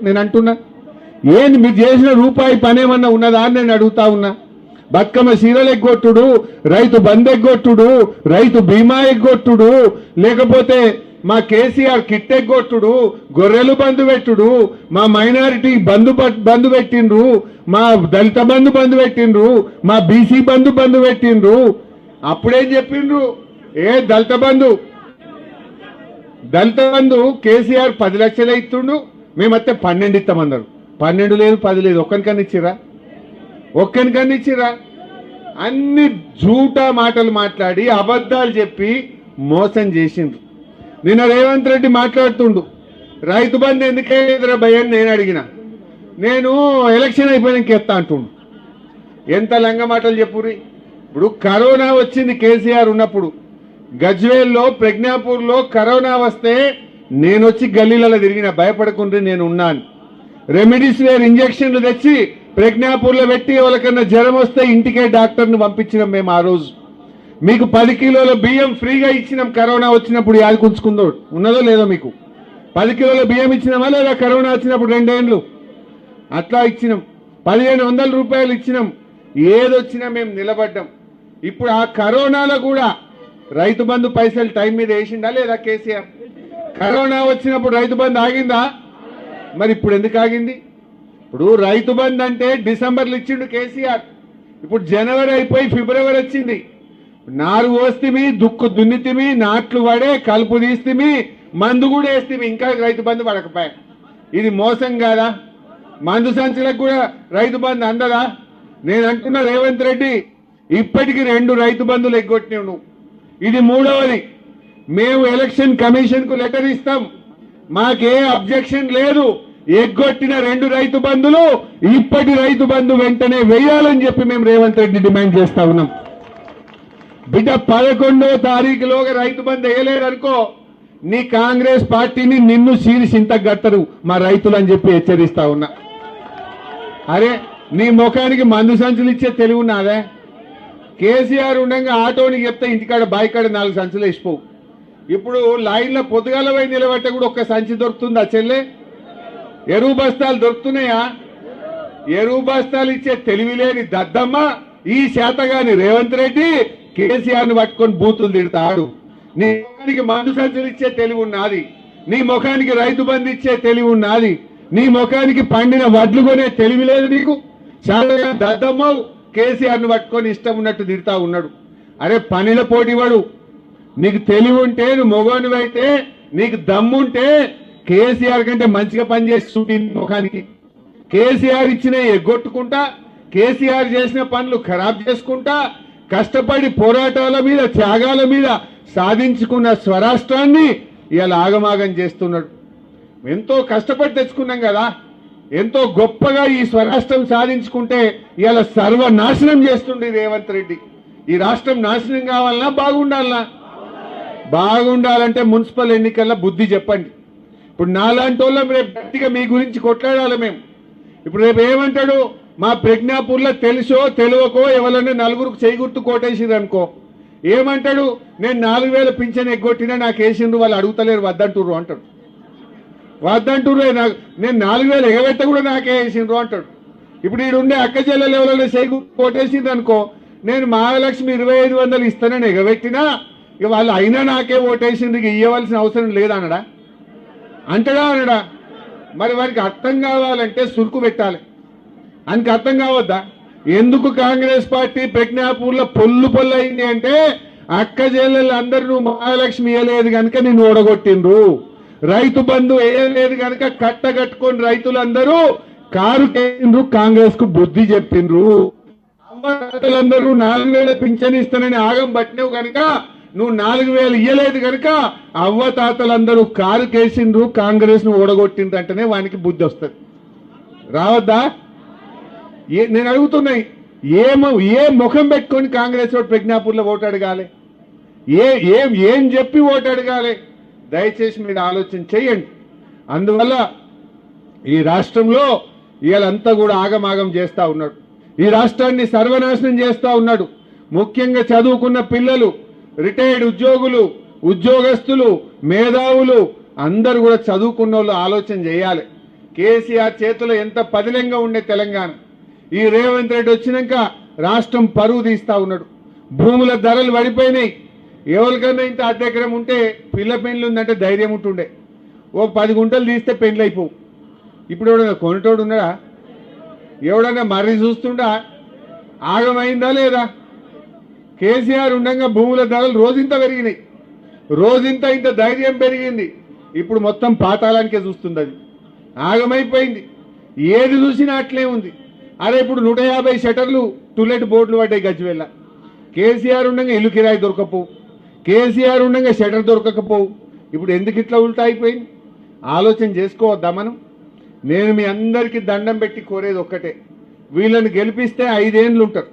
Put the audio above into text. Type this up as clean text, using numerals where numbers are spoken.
నేను అంటున్నా. ఏంది మీరు చేసిన రూపాయి పనేమన్నా ఉన్నదా అని నేను అడుగుతా ఉన్నా. బతుకమ్మ చీరలు ఎగ్గొట్టుడు, రైతు బంద్ ఎగ్గొట్టుడు, రైతు బీమా ఎగ్గొట్టుడు, లేకపోతే మా కేసీఆర్ కిట్ ఎగ్గొట్టుడు, గొర్రెలు బంధు పెట్టుడు, మా మైనారిటీ బంధు పెట్టిండ్రు, మా దళిత బంధు పెట్టిండ్రు, మా బీసీ బంధు పెట్టిండ్రు. అప్పుడేం చెప్పిండ్రు? దళిత బంధు కేసీఆర్ 10 లక్షలు ఇస్తుండు, మేమైతే 12 ఇస్తామన్నారు. 12 లేదు 10 లేదు, ఒక్కనికన్నా ఇచ్చిరా? అన్ని జూటా మాటలు మాట్లాడి అబద్ధాలు చెప్పి మోసం చేసిండ్రు. నిన్న రేవంత్ రెడ్డి మాట్లాడుతుండు, రైతు బంధు ఎందుకేదిరా భయ అని నేను అడిగిన. నేను ఎలక్షన్ అయిపోయినాక ఎత్తా అంటుండు. ఎంత లంగ మాటలు చెప్పుర్రి. ఇప్పుడు కరోనా వచ్చింది కేసీఆర్ ఉన్నప్పుడు, గజ్వేల్లో ప్రజ్ఞాపూర్లో కరోనా వస్తే నేను వచ్చి గల్లీలలో తిరిగిన, భయపడకుండా నేను ఉన్నాను. రెమిడిసివిర్ ఇంజక్షన్లు తెచ్చి ప్రజ్ఞాపూర్లో పెట్టి ఎవరికన్నా జ్వరం వస్తే ఇంటికే డాక్టర్ని పంపించినాం మేము. ఆ రోజు మీకు 10 కిలోల బియ్యం ఫ్రీగా ఇచ్చినాం. కరోనా వచ్చినప్పుడు యాదకుంచుకుందో ఉన్నదో లేదో మీకు 10 కిలోల బియ్యం ఇచ్చినామా లేదా? కరోనా వచ్చినప్పుడు 2 ఏళ్ళు అట్లా ఇచ్చినాం. 1500 రూపాయలు ఇచ్చినాం. ఏదొచ్చినా మేము నిలబడ్డాం. ఇప్పుడు ఆ కరోనాలో కూడా రైతు బంధు పైసలు టైం మీద వేసిండా లేదా కేసీఆర్? కరోనా వచ్చినప్పుడు రైతు బంధు ఆగిందా? మరి ఇప్పుడు ఎందుకు ఆగింది? ఇప్పుడు రైతు బంధు అంటే డిసెంబర్లో ఇచ్చిండు కేసీఆర్. ఇప్పుడు జనవరి అయిపోయి ఫిబ్రవరి వచ్చింది. నారు పోస్తిమి, దుక్కు దున్నితిమి, నాట్లు పడే, కలుపు తీస్తిమి, మందు కూడా వేస్తిమి, ఇంకా రైతు బంధు పడకపోయా. ఇది మోసం కాదా? మందు సంచులకు కూడా రైతు బంధు అందదా? నేను అంటున్నా రేవంత్ రెడ్డి, ఇప్పటికి 2 రైతు బంధులు ఎగ్గొట్టినావు నువ్వు. ఇది 3వది. మేము ఎలక్షన్ కమిషన్ కు లెటర్ ఇస్తాం, మాకే అబ్జెక్షన్ లేదు. ఎగ్గొట్టిన 2 రైతు బంధులు ఇప్పటి రైతు బంధు వెంటనే వేయాలని చెప్పి మేము రేవంత్ రెడ్డి డిమాండ్ చేస్తా ఉన్నాం. బిడ్డ 11వ తారీఖులోగా రైతు బంధు వేయలేదనుకో, నీ కాంగ్రెస్ పార్టీని నిన్ను సీరిసింత గట్టరు మా రైతులు అని చెప్పి హెచ్చరిస్తా ఉన్నా. అరే నీ ముఖానికి మందు సంచులు ఇచ్చే తెలివి ఉన్నదే? కేసీఆర్ ఉండగా ఆటోనికి చెప్తే ఇంటికాడ బాయికాడ 4 సంచులు వేసిపోవు. ఇప్పుడు లైన్లో పొద్దుగాల పోయి నిలబట్టే కూడా ఒక్క సంచి దొరుకుతుందా చెల్లె? ఎరువు బస్తాలు దొరుకుతున్నాయా? ఎరువు బస్తాలు ఇచ్చే తెలివి లేని దద్దమ్మ ఈ శాతగాని రేవంత్ రెడ్డి కేసీఆర్ ని పట్టుకొని బూతులు తిడతాడు. నీ ముఖానికి మందు సంచులు ఇచ్చే తెలివి ఉన్నది, నీ ముఖానికి రైతు బంధు ఇచ్చే తెలివి ఉన్నది, నీ ముఖానికి పండిన వడ్లు కొనే తెలివి లేదు నీకు. శాతగా దద్దమ్మ కేసీఆర్ ని పట్టుకొని ఇష్టం ఉన్నట్టు తిడతా ఉన్నాడు. అరే పనిల పోటీవాడు, నీకు తెలివి ఉంటే, నువ్వు మొగోనివైతే, నీకు దమ్ముంటే కేసీఆర్ కంటే మంచిగా పనిచేసి చూపి ముఖానికి. కేసీఆర్ ఇచ్చిన ఎగ్గొట్టుకుంటా, కేసీఆర్ చేసిన పనులు ఖరాబ్ చేసుకుంటా, కష్టపడి పోరాటాల మీద త్యాగాల మీద సాధించుకున్న స్వరాష్ట్రాన్ని ఇవాళ ఆగమాగం చేస్తున్నాడు. ఎంతో కష్టపడి తెచ్చుకున్నాం కదా, ఎంతో గొప్పగా ఈ స్వరాష్ట్రం సాధించుకుంటే ఇవాళ సర్వనాశనం చేస్తుండే రేవంత్ రెడ్డి. ఈ రాష్ట్రం నాశనం కావాలన్నా బాగుండాలన్నా? బాగుండాలంటే మున్సిపల్ ఎన్నికల్లో బుద్ధి చెప్పండి. ఇప్పుడు నాలాంటి వాళ్ళం రేపు గట్టిగా మీ గురించి కొట్లాడాలి మేము. ఇప్పుడు రేపు ఏమంటాడు? మా ప్రజ్ఞాపూర్లో తెలుసో తెలియకో ఎవరన్నా 4గురికి చేయి గుర్తు కోటేసింది అనుకో, ఏమంటాడు? నేను 4000 పింఛన్ ఎగ్గొట్టినా నాకు వేసిండ్రు, వాళ్ళు అడుగుతలేరు వద్దంటుర్రు అంటాడు. నేను 4000 ఎగబెట్ట కూడా నాకే వేసిండ్రు అంటాడు. ఇప్పుడు ఈడుండే అక్క చెల్లెలు ఎవరైనా చేయి గుర్తు కోటేసింది అనుకో, నేను మహాలక్ష్మి 2500 ఇస్తానని ఎగబెట్టినా ఇక వాళ్ళు అయినా నాకే ఓటేసింది, ఇవ్వవలసిన అవసరం లేదనడా? అంటాడా? మరి వారికి అర్థం కావాలంటే సురుకు పెట్టాలి. ఆయనకి అర్థం కావద్దా? ఎందుకు కాంగ్రెస్ పార్టీ ప్రజ్ఞాపూర్లో పొల్లు అయింది అంటే, అక్క చెల్లెళ్ళు అందరూ నువ్వు మహాలక్ష్మి వేయలేదు కనుక నిన్ను ఓడగొట్టిండ్రు, రైతు బంధు వేయలేదు కనుక కట్టగట్టుకొని రైతులందరూ కారు కేంద్రు కాంగ్రెస్ కు బుద్ధి చెప్పిండ్రు. అమ్మలందరూ 4000 పింఛన్ ఇస్తానని ఆగం పట్టినవు కనుక, నువ్వు 4000 ఇయ్యలేదు కనుక అవ్వ తాతలందరూ కారు కేసిండ్రు, కాంగ్రెస్ ను ఓడగొట్టిండ్రు అంటేనే వానికి బుద్ధి వస్తుంది. రావద్దా? నేను అడుగుతున్నాయి, ఏ ముఖం పెట్టుకొని కాంగ్రెస్ వాడు ప్రజ్ఞాపూర్లో ఓటు అడగాలి? ఏం చెప్పి ఓటు అడగాలి? దయచేసి మీరు ఆలోచన చేయండి. అందువల్ల ఈ రాష్ట్రంలో వీళ్ళంతా కూడా ఆగమాగం చేస్తా ఉన్నాడు. ఈ రాష్ట్రాన్ని సర్వనాశనం చేస్తా ఉన్నాడు. ముఖ్యంగా చదువుకున్న పిల్లలు, రిటైర్డ్ ఉద్యోగులు, ఉద్యోగస్తులు, మేధావులు అందరూ కూడా చదువుకున్న వాళ్ళు ఆలోచన చేయాలి. కేసీఆర్ చేతిలో ఎంత పదిలంగా ఉండే తెలంగాణ. ఈ రేవంత్ రెడ్డి వచ్చినాక రాష్ట్రం పరువు తీస్తా ఉన్నాడు. భూముల ధరలు పడిపోయినాయి. ఎవరికన్నా ఇంత అద్దెకరం ఉంటే పిల్ల పెండ్లు ఉందంటే ధైర్యం ఉంటుండే. ఓ 10 గుంటలు తీస్తే పెండ్లు అయిపోవు. ఇప్పుడు ఎవడన్నా కొనేటోడు ఉన్నాడా? ఎవడన్నా మర్రి చూస్తుండా? ఆగమైందా లేదా? కేసీఆర్ ఉండగా భూముల ధరలు రోజింత పెరిగినాయి. రోజింత ఇంత ధైర్యం పెరిగింది. ఇప్పుడు మొత్తం పాతాళానికే చూస్తుంది. అది ఆగమైపోయింది. ఏది చూసినా అట్లే ఉంది. అరే ఇప్పుడు 150 షటర్లు టులెట్ బోర్డులు పడ్డాయి గజ్వేల్ల. కేసీఆర్ ఉండగా ఇల్లు కిరాయి దొరకపోవు. కేసీఆర్ ఉండగా షటర్ దొరకకపోవు. ఇప్పుడు ఎందుకు ఇట్లా ఉల్టా అయిపోయింది? ఆలోచన చేసుకోవద్దా మనం? నేను మీ అందరికీ దండం పెట్టి కోరేది ఒక్కటే, వీళ్ళని గెలిపిస్తే 5 ఏళ్ళు ఉంటారు.